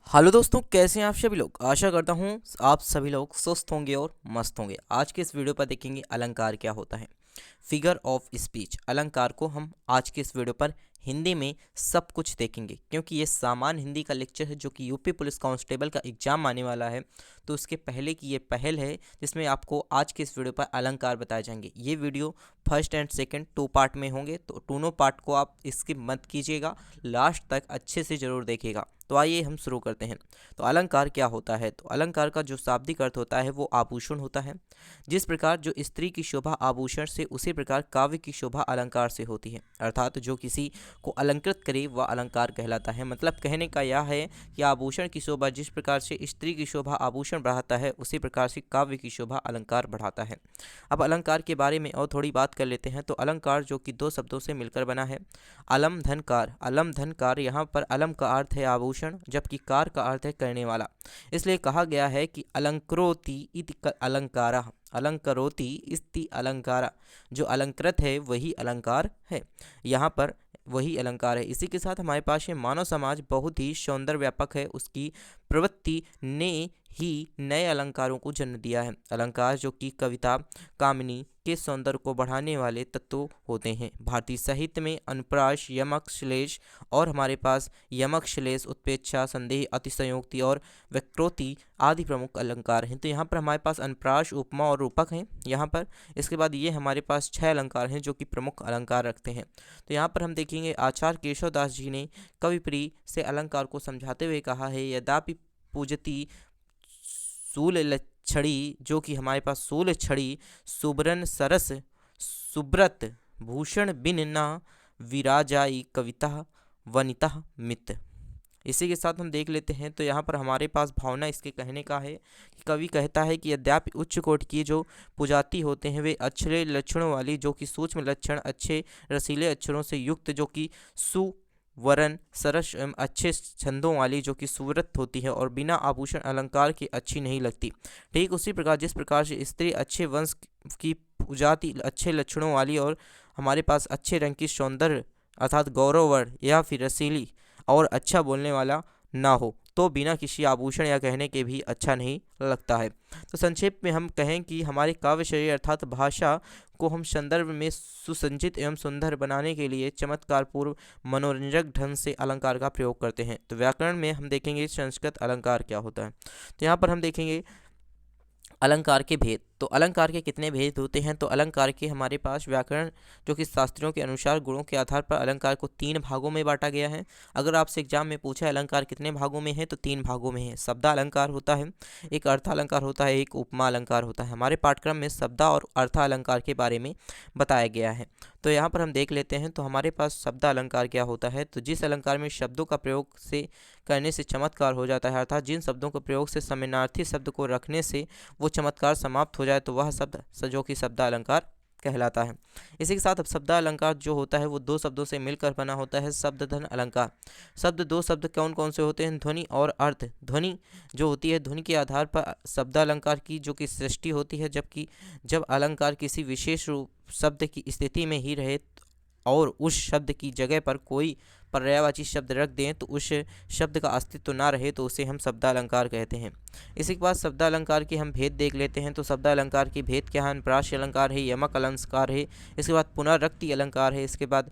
Hello दोस्तों, कैसे हैं आप सभी लोग। आशा करता हूँ आप सभी लोग स्वस्थ होंगे और मस्त होंगे। आज के इस वीडियो पर देखेंगे अलंकार क्या होता है, फिगर ऑफ स्पीच। अलंकार को हम आज के इस वीडियो पर हिंदी में सब कुछ देखेंगे, क्योंकि ये सामान्य हिंदी का लेक्चर है जो कि यूपी पुलिस कांस्टेबल का एग्जाम आने वाला है। तो उसके पहले की ये पहल है जिसमें आपको आज के इस वीडियो पर अलंकार बताए जाएंगे। ये video first and second 2 part में होंगे, तो दोनों पार्ट को आप स्किप मत कीजिएगा, लास्ट तक अच्छे से ज़रूर देखिएगा। तो आइए हम शुरू करते हैं। तो अलंकार क्या होता है। तो अलंकार का जो शाब्दिक अर्थ होता है वो आभूषण होता है। जिस प्रकार जो स्त्री की शोभा आभूषण से, उसी प्रकार काव्य की शोभा अलंकार से होती है। अर्थात जो किसी को अलंकृत करे वह अलंकार कहलाता है। मतलब कहने का यह है कि आभूषण की शोभा जिस प्रकार से स्त्री की शोभा आभूषण बढ़ाता है, उसी प्रकार से काव्य की शोभा अलंकार बढ़ाता है। अब अलंकार के बारे में और थोड़ी बात कर लेते हैं। तो अलंकार जो कि 2 शब्दों से मिलकर बना है। अलम धनकार, अलम धनकार, यहाँ पर अलम का अर्थ है आभूषण, जबकि कार का अर्थ है करने वाला। इसलिए कहा गया है कि अलंकरोति इति अलंकारः, अलंकरोति इति अलंकारः। जो अलंकृत है वही अलंकार है, यहाँ पर वही अलंकार है। इसी के साथ हमारे पास ये मानव समाज बहुत ही सौंदर्य व्यापक है, उसकी प्रवृत्ति ने ही नए अलंकारों को जन्म दिया है। अलंकार जो कि कविता कामिनी के सौंदर्य को बढ़ाने वाले तत्व होते हैं। भारतीय साहित्य में अनुप्रास, यमक, श्लेष और हमारे पास यमक, श्लेष, उत्प्रेक्षा, संदेह, अतिशयोक्ति और वक्रोक्ति आदि प्रमुख अलंकार हैं। तो यहाँ पर हमारे पास अनुप्रास, उपमा और रूपक हैं यहाँ पर। इसके बाद ये हमारे पास 6 अलंकार हैं जो कि प्रमुख अलंकार रखते हैं। तो यहाँ पर हम देखेंगे आचार्य केशवदास जी ने कविप्रिय से अलंकार को समझाते हुए कहा है, यद्यपि पूजती सूल लक्षणी, जो कि हमारे पास सूल छड़ी, सुबरन सरस सुब्रत भूषण बिन ना विराजाई कविता वनिता मित। इसी के साथ हम देख लेते हैं। तो यहाँ पर हमारे पास भावना इसके कहने का है कि कवि कहता है कि यद्यपि उच्च कोट की जो पुजाती होते हैं वे अच्छे लक्षणों वाली, जो कि सूक्ष्म लक्षण, अच्छे रसीले अक्षरों से युक्त, जो कि सुवर्ण सरस एवं अच्छे छंदों वाली, जो कि सुव्रत होती है और बिना आभूषण अलंकार की अच्छी नहीं लगती। ठीक उसी प्रकार जिस प्रकार से स्त्री अच्छे वंश की पुजाती, अच्छे लक्षणों वाली और हमारे पास अच्छे रंग की सौंदर्य अर्थात गौरवर्ण या फिर रसीली और अच्छा बोलने वाला ना हो, तो बिना किसी आभूषण या कहने के भी अच्छा नहीं लगता है। तो संक्षेप में हम कहें कि हमारे काव्य शैली अर्थात भाषा को हम संदर्भ में सुसंजित एवं सुंदर बनाने के लिए चमत्कारपूर्व मनोरंजक ढंग से अलंकार का प्रयोग करते हैं। तो व्याकरण में हम देखेंगे संस्कृत अलंकार क्या होता है। तो यहाँ पर हम देखेंगे अलंकार के भेद। तो अलंकार के कितने भेद होते हैं। तो अलंकार के हमारे पास व्याकरण जो कि शास्त्रियों के अनुसार गुणों के आधार पर अलंकार को 3 भागों में बांटा गया है। अगर आपसे एग्जाम में पूछा अलंकार कितने भागों में है, तो 3 भागों में है। शब्द अलंकार होता है, एक अर्थालंकार होता है, एक उपमा अलंकार होता है। हमारे पाठ्यक्रम में शब्द और अर्थालंकार के बारे में बताया गया है। तो यहाँ पर हम देख लेते हैं। तो हमारे पास शब्द अलंकार क्या होता है। तो जिस अलंकार में शब्दों का प्रयोग से करने से चमत्कार हो जाता है, अर्थात जिन शब्दों के प्रयोग से समानार्थी शब्द को रखने से वो चमत्कार समाप्त हो जाए, तो वह शब्द जो कि शब्द अलंकार कहलाता है। इसी के साथ अब शब्द अलंकार जो होता है वो 2 शब्दों से मिलकर बना होता है, शब्द धन अलंकार। शब्द 2 शब्द कौन कौन से होते हैं, ध्वनि और अर्थ। ध्वनि जो होती है, ध्वनि के आधार पर शब्द अलंकार की जो कि सृष्टि होती है, जबकि जब अलंकार किसी विशेष रूप शब्द की स्थिति में ही रहे और उस शब्द की जगह पर कोई पर्यायवाची शब्द रख दें तो उस शब्द का अस्तित्व ना रहे, तो उसे हम शब्दालंकार कहते हैं। इसी के बाद शब्दालंकार के हम भेद देख लेते हैं। तो शब्दालंकार के भेद क्या है, अनुप्रास अलंकार है, यमक अलंकार है, इसके बाद पुनर्रक्ति अलंकार है, इसके बाद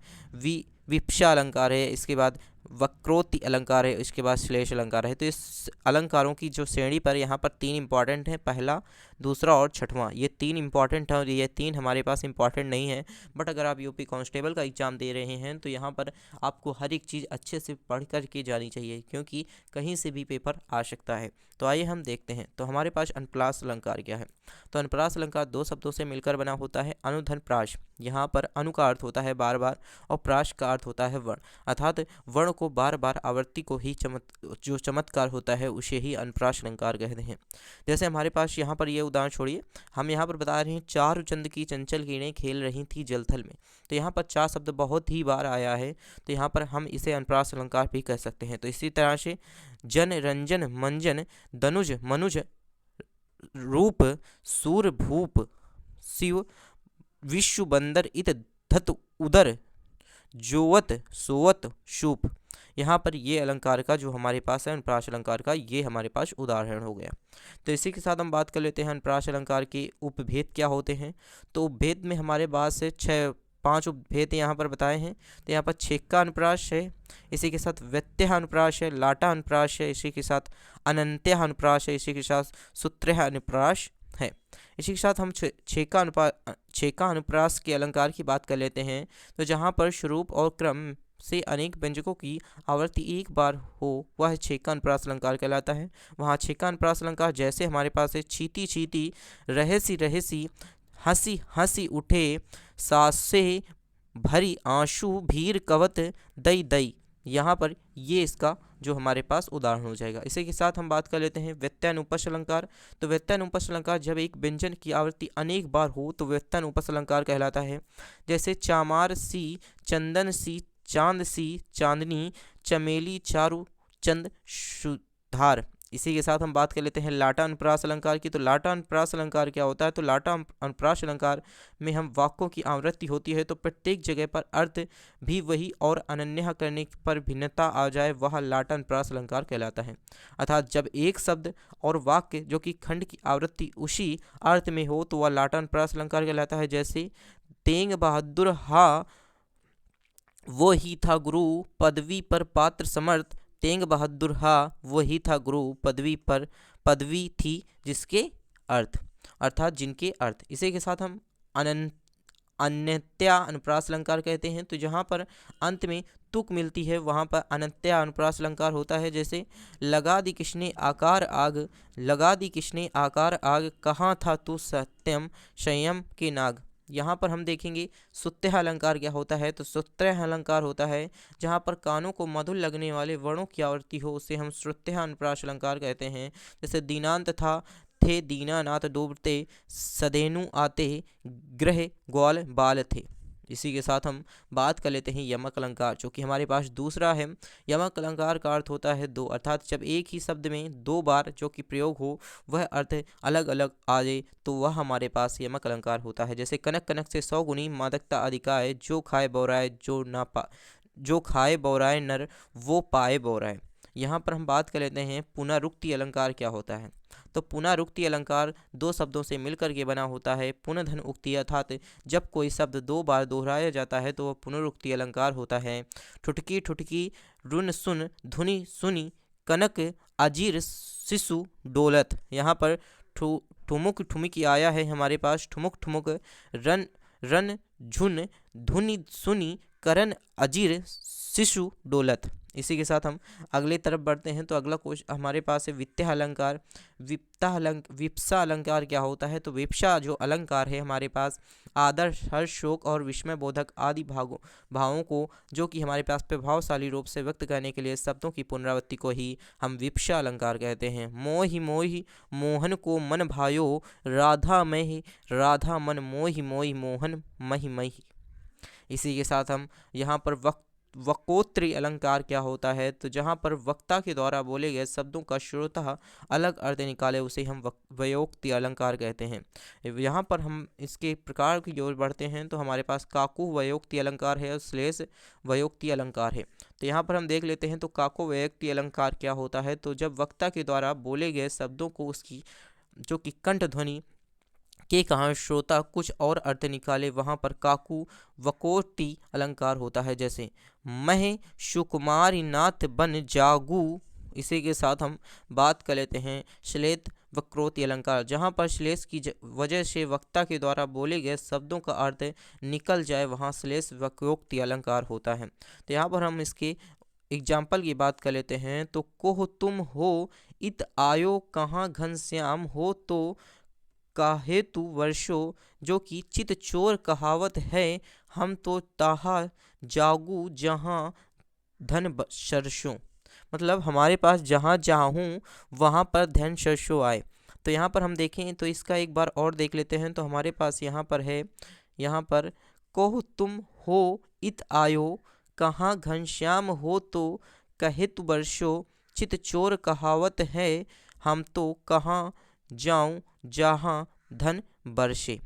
विप्सा अलंकार है, इसके बाद वक्रोक्ति अलंकार है, इसके बाद श्लेष अलंकार है। तो इस अलंकारों की जो श्रेणी पर यहाँ पर 3 इंपॉर्टेंट हैं, पहला, दूसरा और छठवां। ये 3 इंपॉर्टेंट है और ये 3 हमारे पास इंपॉर्टेंट नहीं है। बट अगर आप यूपी कांस्टेबल का एग्जाम दे रहे हैं तो यहाँ पर आपको हर एक चीज़ अच्छे से पढ़ कर के जानी चाहिए, क्योंकि कहीं से भी पेपर आ सकता है। तो आइए हम देखते हैं। तो हमारे पास अनुप्रास अलंकार क्या है। तो अनुप्रास अलंकार 2 शब्दों से मिलकर बना होता है। अनुधन प्राश, यहाँ पर अनु का अर्थ होता है बार बार और प्राश का अर्थ होता है वर्ण, अर्थात वर्ण को बार बार आवृत्ति को ही जो चमत्कार होता है उसे ही अनुप्रास अलंकार कहते हैं। जैसे हमारे पास यहाँ पर ये उदाहरण छोड़िए, हम यहाँ पर बता रहे हैं, चारु चंद की चंचल किरणें खेल रही थी जलथल में। तो यहाँ पर 4 शब्द बहुत ही बार आया है, तो यहाँ पर हम इसे अनुप्रास अलंकार भी कह सकते हैं। तो इसी तरह से जन रंजन मंजन दनुज मनुज रूप सूर भूप शिव विश्व बंदर इत धत उदर जोवत सोवत शूप, यहाँ पर ये अलंकार का जो हमारे पास है अनुप्रास अलंकार का ये हमारे पास उदाहरण हो गया। तो इसी के साथ हम बात कर लेते हैं अनुप्रास अलंकार के उपभेद क्या होते हैं। तो उपभेद में हमारे पास से 5 उपभेद यहाँ पर बताए हैं। तो यहाँ पर छेक्का अनुप्रास है, इसी के साथ व्यत्यय अनुप्रास है, लाटा अनुप्रास है, इसी के साथ अनंत्य अनुप्रास है, इसी के साथ सूत्रय अनुप्रास है। इसी के साथ हम छेका अनुप्रास के अलंकार की बात कर लेते हैं। तो जहाँ पर स्वरूप और क्रम से अनेक व्यंजकों की आवृत्ति एक बार हो वह छेका अनुप्रास अलंकार कहलाता है। वहाँ छेका अनुप्रास अलंकार जैसे हमारे पास है छीती छीती, रहेसी रहेसी, हंसी हंसी उठे, सासे भरी आंसू, भीर कवत दई दई। यहाँ पर ये इसका जो हमारे पास उदाहरण हो जाएगा। इसी के साथ हम बात कर लेते हैं व्यत्ययानुपस्थ अलंकार। तो व्यत्ययानुपस्थ अलंकार जब एक व्यंजन की आवृत्ति अनेक बार हो तो व्यत्ययानुपस्थ अलंकार कहलाता है। जैसे चामार सी, चंदन सी, चांद सी, चांदनी, चमेली, चारु, चंद, सुधार। इसी के साथ हम बात कर लेते हैं लाटा अनुप्रास अलंकार की। तो लाटा अनुप्रास अलंकार क्या होता है। तो लाटा अनुप्रास अलंकार में हम वाक्यों की आवृत्ति होती है तो प्रत्येक जगह पर अर्थ भी वही और अनन्य करने पर भिन्नता आ जाए वह लाटा अनुप्रास अलंकार कहलाता है। अर्थात जब एक शब्द और वाक्य जो कि खंड की आवृत्ति उसी अर्थ में हो तो वह लाटा अनुप्रास अलंकार कहलाता है। जैसे तेंग बहादुर हा, वो ही था गुरु, पदवी पर पात्र समर्थ, तेंग बहादुर हा, वो ही था गुरु, पदवी पर पदवी थी जिसके अर्थ, अर्थात जिनके अर्थ। इसी के साथ हम अन्यत्या अनुप्रास अलंकार कहते हैं। तो जहाँ पर अंत में तुक मिलती है वहाँ पर अनंत्या अनुप्रास अलंकार होता है। जैसे लगा दी किसने आकार आग, लगा दी किसने आकार आग, कहाँ था तू सत्यम संयम के नाग। यहाँ पर हम देखेंगे सुत्य अलंकार क्या होता है। तो सुत्य अलंकार होता है जहाँ पर कानों को मधुर लगने वाले वर्णों की आवृत्ति हो उसे हम श्रुत्य अनुप्रास अलंकार कहते हैं। जैसे दीनांत था, थे दीनानाथ डूबते, सदेनु आते, ग्रह ग्वाल बाल थे। इसी के साथ हम बात कर लेते हैं यमक अलंकार, जो कि हमारे पास दूसरा है। यमक अलंकार का अर्थ होता है दो, अर्थात जब एक ही शब्द में दो बार जो कि प्रयोग हो वह अर्थ अलग अलग आ जाए तो वह हमारे पास यमक अलंकार होता है। जैसे कनक कनक से 100 गुनी मादकता अधिकाय, जो खाए बौराए जो खाए बौराए नर, वो पाए बौराए। यहाँ पर हम बात कर लेते हैं पुनरुक्ति अलंकार क्या होता है। तो पुनरुक्ति अलंकार दो शब्दों से मिलकर के बना होता है। पुनर्धन उक्ति अर्थात जब कोई शब्द दो बार दोहराया जाता है तो वह पुनरुक्ति अलंकार होता है। ठुटकी ठुटकी, रुन सुन, धुनी सुनी, कनक अजीर, शिशु डोलत। यहाँ पर ठुमुक ठुमकी आया है हमारे पास, ठुमुक ठुमुक, रन रन झुन, धुनी सुनी, करण अजीर, शिशु डोलत। इसी के साथ हम अगले तरफ बढ़ते हैं। तो अगला क्वेश्चन हमारे पास है वित्तीय अलंकार। विप्सा अलंकार क्या होता है। तो विप्सा जो अलंकार है हमारे पास आदर, हर्ष, शोक और विस्मय बोधक आदि भावों को जो कि हमारे पास प्रभावशाली रूप से व्यक्त करने के लिए शब्दों की पुनरावृत्ति को ही हम विप्सा अलंकार कहते हैं। मोहि मोहि मोहन को मन भायो, राधा महि राधा मन मोहि मोहि मोहन महि महि। इसी के साथ हम यहाँ पर वक्रोक्ति अलंकार क्या होता है। तो जहाँ पर वक्ता के द्वारा बोले गए शब्दों का श्रोता अलग अर्थ निकाले उसे हम वयोक्ति अलंकार कहते हैं। यहाँ पर हम इसके प्रकार की ओर बढ़ते हैं तो हमारे पास काकु वयोक्ति अलंकार है और श्लेष वयोक्ति अलंकार है। तो यहाँ पर हम देख लेते हैं तो काकु वयोक्ति अलंकार क्या होता है। तो जब वक्ता के द्वारा बोले गए शब्दों को उसकी जो कि कंठ ध्वनि के कहा श्रोता कुछ और अर्थ निकाले वहाँ पर काकु वकोटी अलंकार होता है। जैसे मह सुकुमारी नाथ बन जागू। इसी के साथ हम बात कर लेते हैं श्लेष वक्रोक्ति अलंकार, जहाँ पर श्लेष की वजह से वक्ता के द्वारा बोले गए शब्दों का अर्थ निकल जाए वहाँ श्लेष वक्रोक्ति अलंकार होता है। तो यहाँ पर हम इसके एग्जाम्पल की बात कर लेते हैं। तो कोह तुम हो इत आयो, कहाँ घनश्याम हो तो काहे तू वर्षो, जो कि चित चोर कहावत है, हम तो ताहा जागू जहाँ धन सरसों। मतलब हमारे पास जहाँ जाऊँ वहाँ पर धन सरसों आए। तो यहाँ पर हम देखें तो इसका एक बार और देख लेते हैं। तो हमारे पास यहाँ पर है, यहाँ पर कोह तुम हो इत आयो, कहाँ घनश्याम हो तो कहे तू वर्षो, चित चोर कहावत है, हम तो कहाँ जाऊँ जहाँ धन बरसे।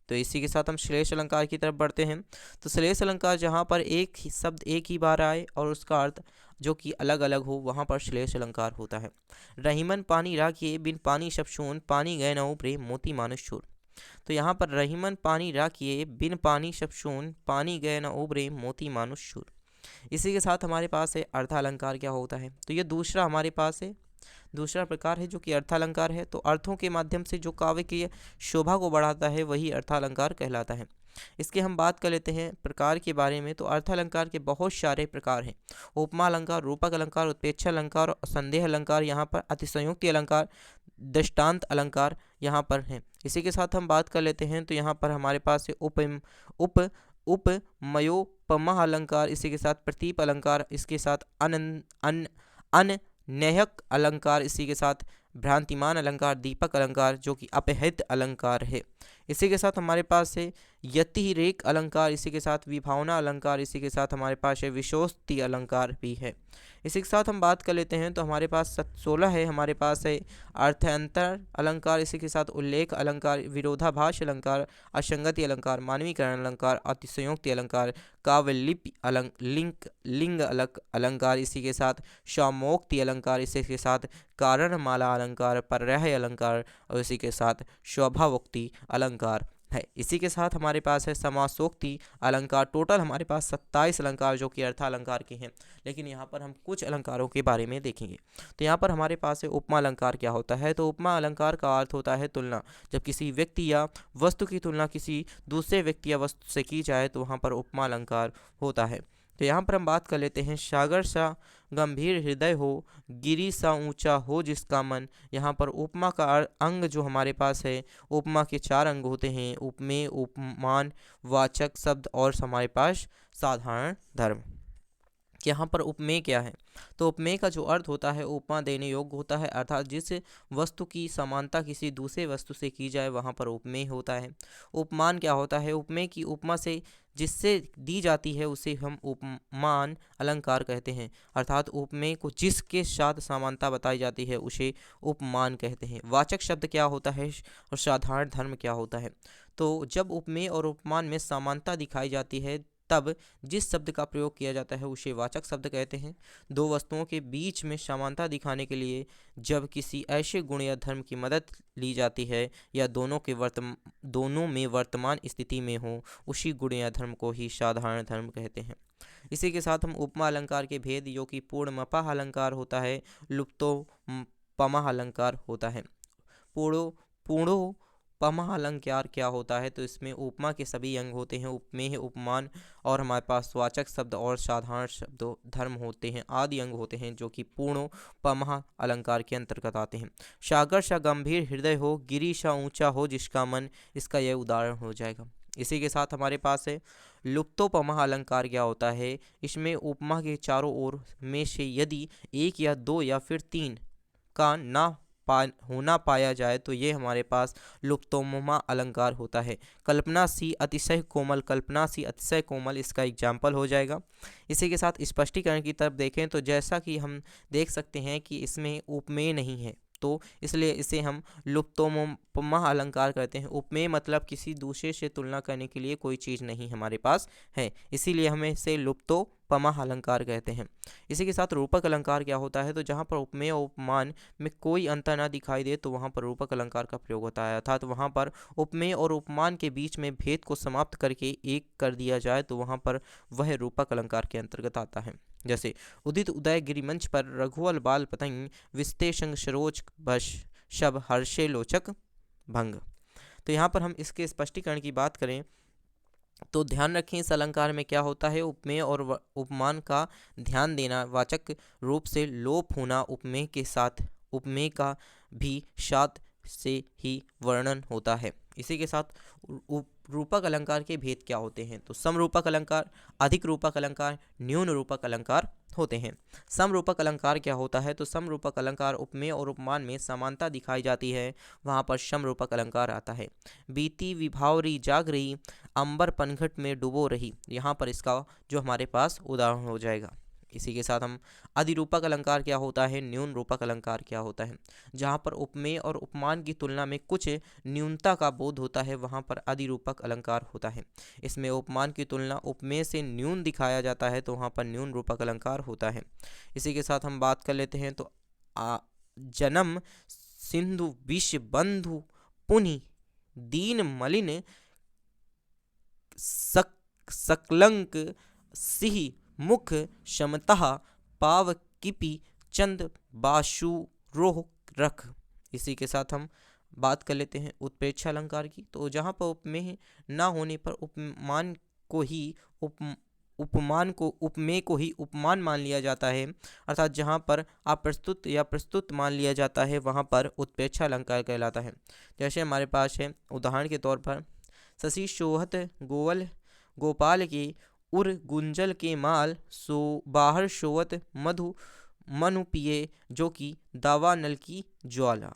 तो इसी के साथ हम श्लेष अलंकार की तरफ बढ़ते हैं। तो श्लेष अलंकार जहाँ पर एक ही शब्द एक ही बार आए और उसका अर्थ जो कि अलग अलग हो, वहाँ पर श्लेष अलंकार होता है। रहीमन पानी राखिए बिन पानी सब शून, पानी गए न उपरे मोती मानुष चूर। तो यहाँ पर रहीमन पानी राखिए बिन पानी सब शून, पानी गए न उबरे मोती मानुष चूर। इसी के साथ हमारे पास है अर्थालंकार क्या होता है। तो ये दूसरा हमारे पास है, दूसरा प्रकार है जो कि अर्थालंकार है। तो अर्थों के माध्यम से जो काव्य की शोभा को बढ़ाता है वही अर्थालंकार कहलाता है। इसके हम बात कर लेते हैं प्रकार के बारे में। तो अर्थालंकार के बहुत सारे प्रकार हैं। उपमा अलंकार, रूपक अलंकार, उत्प्रेक्षा अलंकार, संदेह अलंकार, यहाँ पर अतिशयोक्ति अलंकार, दृष्टांत अलंकार यहाँ पर हैं। इसी के साथ हम बात कर लेते हैं। तो यहाँ पर हमारे पास है उप उपमयोपमा अलंकार, इसी के साथ प्रतीप अलंकार, इसके साथ अनन्यक अलंकार, इसी के साथ भ्रांतिमान अलंकार, दीपक अलंकार जो कि अपहृत अलंकार है। इसी के साथ हमारे पास है यतिरेक अलंकार, इसी के साथ विभावना अलंकार, इसी के साथ हमारे पास है विशोस्ती अलंकार भी है। इसी के साथ हम बात कर लेते हैं। तो हमारे पास 16 है। हमारे पास है अर्थांतर अलंकार, इसी के साथ उल्लेख अलंकार, विरोधाभास अलंकार, असंगति अलंकार, मानवीकरण अलंकार, अतिशयोक्ति अलंकार, काव्यलिपि लिंग अलंकार, इसी के साथ सौमोक्ति अलंकार, इसी के साथ कारणमाला अलंकार, पर्याय अलंकार और इसी के साथ शोभावोक्ति अलंकार है। इसी के साथ हमारे पास है समासोक्ति अलंकार। टोटल हमारे पास 27 अलंकार जो कि अर्थालंकार के हैं, लेकिन यहाँ पर हम कुछ अलंकारों के बारे में देखेंगे। तो यहाँ पर हमारे पास है उपमा अलंकार क्या होता है। तो उपमा अलंकार का अर्थ होता है तुलना। जब किसी व्यक्ति या वस्तु की तुलना किसी दूसरे व्यक्ति या वस्तु से की जाए तो वहाँ पर उपमा अलंकार होता है। तो यहाँ पर हम बात कर लेते हैं सागर सा गंभीर हृदय हो, गिरी सा ऊंचा हो जिसका मन। यहाँ पर उपमा का अंग जो हमारे पास है, उपमा के 4 अंग होते हैं, उपमेय, उपमान, वाचक शब्द और हमारे पास साधारण धर्म। यहाँ पर उपमेय क्या है। तो उपमेय का जो अर्थ होता है उपमा देने योग्य होता है, अर्थात जिस वस्तु की समानता किसी दूसरे वस्तु से की जाए वहाँ पर उपमेय होता है। उपमान क्या होता है। उपमेय की उपमा से जिससे दी जाती है उसे हम उपमान अलंकार कहते हैं, अर्थात उपमेय को जिसके साथ समानता बताई जाती है उसे उपमान कहते हैं। वाचक शब्द क्या होता है और साधारण धर्म क्या होता है। तो जब उपमेय और उपमान में समानता दिखाई जाती है तब जिस शब्द का प्रयोग किया जाता है उसे वाचक शब्द कहते हैं। दो वस्तुओं के बीच में समानता दिखाने के लिए जब किसी ऐसे गुण या धर्म की मदद ली जाती है या दोनों में वर्तमान स्थिति में हो, उसी गुण या धर्म को ही साधारण धर्म कहते हैं। इसी के साथ हम उपमा अलंकार के भेद जो कि पूर्णमपा अलंकार होता है, लुप्तोपमा अलंकार होता है। पूर्णो पमा अलंकार क्या होता है। तो इसमें उपमा के सभी अंग होते हैं, उपमेय, उपमान और हमारे पास वाचक शब्द और साधारण शब्द धर्म होते हैं, आदि अंग होते हैं जो कि पूर्णो पमा अलंकार के अंतर्गत आते हैं। सागर सा गंभीर हृदय हो, गिरी सा ऊंचा हो जिसका मन, इसका यह उदाहरण हो जाएगा। इसी के साथ हमारे पास है लुप्तोपमा अलंकार क्या होता है। इसमें उपमा के चारों ओर में से यदि एक या दो या फिर 3 का ना होना पाया जाए तो ये हमारे पास लुप्तोपमा अलंकार होता है। कल्पना सी अतिशय कोमल, कल्पना सी अतिशय कोमल इसका एग्जाम्पल हो जाएगा। इसी के साथ स्पष्टीकरण की तरफ देखें तो जैसा कि हम देख सकते हैं कि इसमें उपमेय नहीं है, तो इसलिए इसे हम लुप्तोपमा अलंकार कहते हैं। उपमेय मतलब किसी दूसरे से तुलना करने के लिए कोई चीज़ नहीं हमारे पास है, इसीलिए हमें इसे लुप्तोपमा अलंकार कहते हैं। इसी के साथ रूपक अलंकार क्या होता है। तो जहाँ पर उपमेय और उपमान में कोई अंतर ना दिखाई दे तो वहाँ पर रूपक अलंकार का प्रयोग होता है, अर्थात वहाँ पर उपमेय और उपमान के बीच में भेद को समाप्त करके एक कर दिया जाए तो वहाँ पर वह रूपक अलंकार के अंतर्गत आता है। जैसे उदित उदय गिरिमंच पर रघुवल बाल पतंग, विस्ते संग सरोज बश शब हर्षे लोचक भंग। तो यहाँ पर हम इसके स्पष्टीकरण की बात करें तो ध्यान रखें इस अलंकार में क्या होता है। उपमेय और उपमान का ध्यान देना, वाचक रूप से लोप होना, उपमेय के साथ उपमेय का भी साथ से ही वर्णन होता है। इसी के साथ रूपक अलंकार के भेद क्या होते हैं। तो समरूपक अलंकार, अधिक रूपक अलंकार, न्यून रूपक अलंकार होते हैं। समरूपक अलंकार क्या होता है। तो समरूपक अलंकार उपमेय और उपमान में समानता दिखाई जाती है, वहाँ पर समरूपक अलंकार आता है। बीती विभावरी जाग रही, अंबर पनघट में डुबो रही, यहाँ पर इसका जो हमारे पास उदाहरण हो जाएगा। इसी के साथ हम अधिरूपक अलंकार क्या होता है, न्यून रूपक अलंकार क्या होता है। जहाँ पर उपमेय और उपमान की तुलना में कुछ न्यूनता का बोध होता है वहाँ पर अधिरूपक अलंकार होता है। इसमें उपमान की तुलना उपमेय से न्यून दिखाया जाता है तो वहाँ पर न्यून रूपक अलंकार होता है। इसी के साथ हम बात कर लेते हैं तो जन्म सिंधु विष बंधु पुनि दीन मलिन सकलंक सिंह मुख क्षमतः पाव किपि चंद बाशुरोह रख। इसी के साथ हम बात कर लेते हैं उत्प्रेक्षा अलंकार की। तो जहाँ पर उपमेय ना होने पर उपमान को ही उपमेय को ही उपमान मान लिया जाता है, अर्थात जहाँ पर अप्रस्तुत या प्रस्तुत मान लिया जाता है वहाँ पर उत्प्रेक्षा अलंकार कहलाता है। जैसे हमारे पास है उदाहरण के तौर पर शशि शोहत गोवल गोपाल के उर गुंजल के माल सो बाहर शोवत मधु मनु पिए जो कि दावा नल की ज्वाला।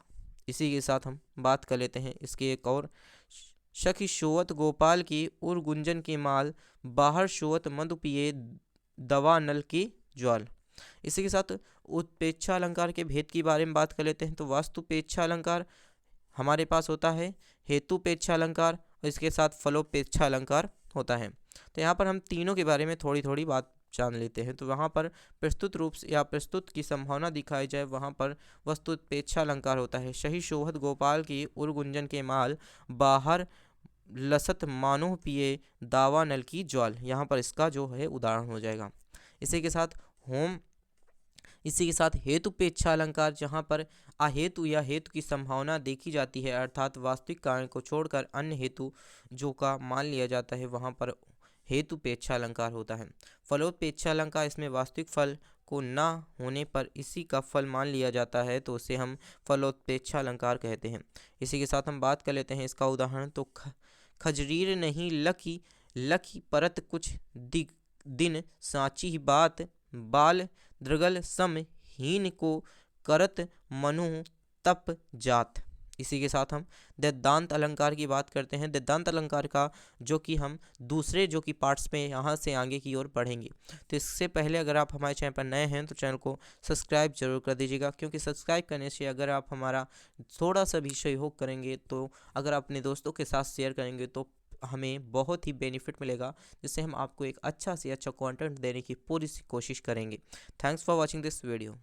इसी के साथ हम बात कर लेते हैं इसके एक और, सखी शोवत गोपाल के उर गुंजन के माल बाहर शोवत मधु पिए दवा नल के ज्वाल। इसी के साथ उत्प्रेक्षा अलंकार के भेद के बारे में बात कर लेते हैं। तो वास्तुपेक्षा अलंकार हमारे पास होता है, हेतुपेक्षा अलंकार और इसके साथ फलोपेक्षा अलंकार होता है। तो यहाँ पर हम तीनों के बारे में थोड़ी थोड़ी बात जान लेते हैं। तो वहाँ पर प्रस्तुत रूप से या प्रस्तुत की संभावना दिखाई जाए वहाँ पर वस्तुपेक्षा अलंकार होता है। सही शोहत गोपाल की उर्गुंजन के माल बाहर लसत मानो पिए दावा नल की ज्वाल, यहाँ पर इसका जो है उदाहरण हो जाएगा। इसी के साथ हेतुपेक्षा अलंकार, जहाँ पर अहेतु या हेतु की संभावना देखी जाती है, अर्थात वास्तविक कारण को छोड़कर अन्य हेतु जो का मान लिया जाता है वहाँ पर हेतुपेक्षा अलंकार होता है। फलोपेक्षा अलंकार, इसमें वास्तविक फल को ना होने पर इसी का फल मान लिया जाता है तो उसे हम फलोपेक्षा अलंकार कहते हैं। इसी के साथ हम बात कर लेते हैं इसका उदाहरण। तो खजरीर नहीं लखी लखी परत कुछ दिन साची ही बात बाल द्रगल सम हीन को करत मनु तप जात। इसी के साथ हम दृष्टांत अलंकार की बात करते हैं। दृष्टांत अलंकार का जो कि हम दूसरे जो कि पार्ट्स में यहाँ से आगे की ओर पढ़ेंगे। तो इससे पहले अगर आप हमारे चैनल पर नए हैं तो चैनल को सब्सक्राइब जरूर कर दीजिएगा, क्योंकि सब्सक्राइब करने से अगर आप हमारा थोड़ा सा भी सहयोग करेंगे, तो अगर अपने दोस्तों के साथ शेयर करेंगे तो हमें बहुत ही बेनिफिट मिलेगा, जिससे हम आपको एक अच्छा से अच्छा कंटेंट देने की पूरी कोशिश करेंगे। Thanks for watching this video.